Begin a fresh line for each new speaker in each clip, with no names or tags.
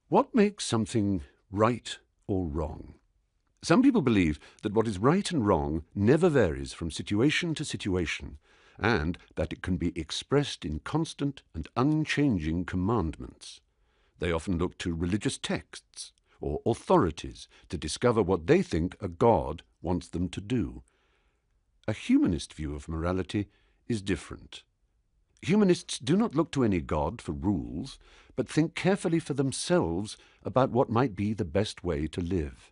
What makes something right or wrong? Some people believe that what is right and wrong never varies from situation to situation, and that it can be expressed in constant and unchanging commandments. They often look to religious texts or authorities to discover what they think a God wants them to do. A humanist view of morality is different. Humanists do not look to any God for rules, but think carefully for themselves about what might be the best way to live.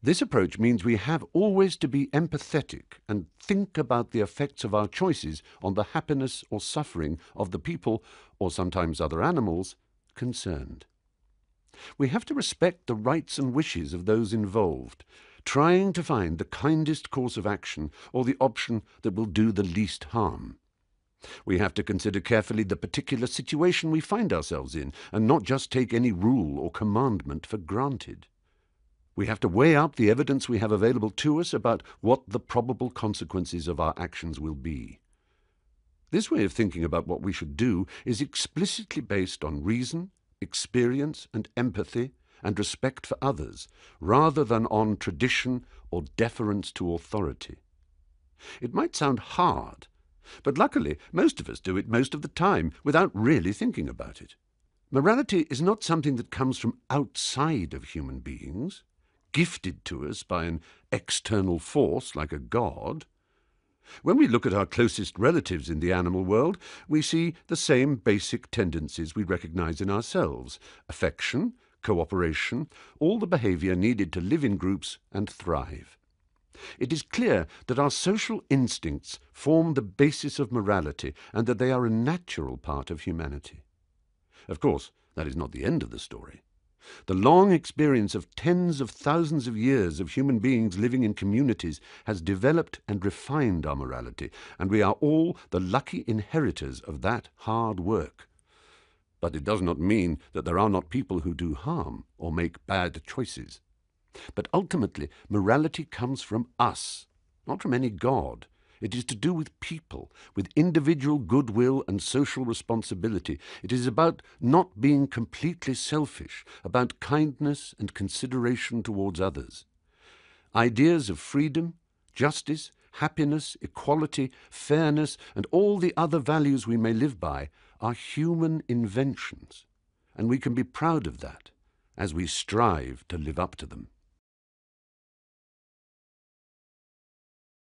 This approach means we have always to be empathetic and think about the effects of our choices on the happiness or suffering of the people, or sometimes other animals, concerned. We have to respect the rights and wishes of those involved, trying to find the kindest course of action or the option that will do the least harm. We have to consider carefully the particular situation we find ourselves in, and not just take any rule or commandment for granted. We have to weigh up the evidence we have available to us about what the probable consequences of our actions will be. This way of thinking about what we should do is explicitly based on reason, experience and empathy and respect for others, rather than on tradition or deference to authority. It might sound hard, but luckily most of us do it most of the time without really thinking about it. Morality is not something that comes from outside of human beings, gifted to us by an external force like a god. When we look at our closest relatives in the animal world, we see the same basic tendencies we recognize in ourselves: affection, cooperation, all the behavior needed to live in groups and thrive. It is clear that our social instincts form the basis of morality and that they are a natural part of humanity. Of course, that is not the end of the story. The long experience of tens of thousands of years of human beings living in communities has developed and refined our morality, and we are all the lucky inheritors of that hard work. But it does not mean that there are not people who do harm or make bad choices. But ultimately, morality comes from us, not from any god. It is to do with people, with individual goodwill and social responsibility. It is about not being completely selfish, about kindness and consideration towards others. Ideas of freedom, justice, happiness, equality, fairness, and all the other values we may live by are human inventions, and we can be proud of that as we strive to live up to them.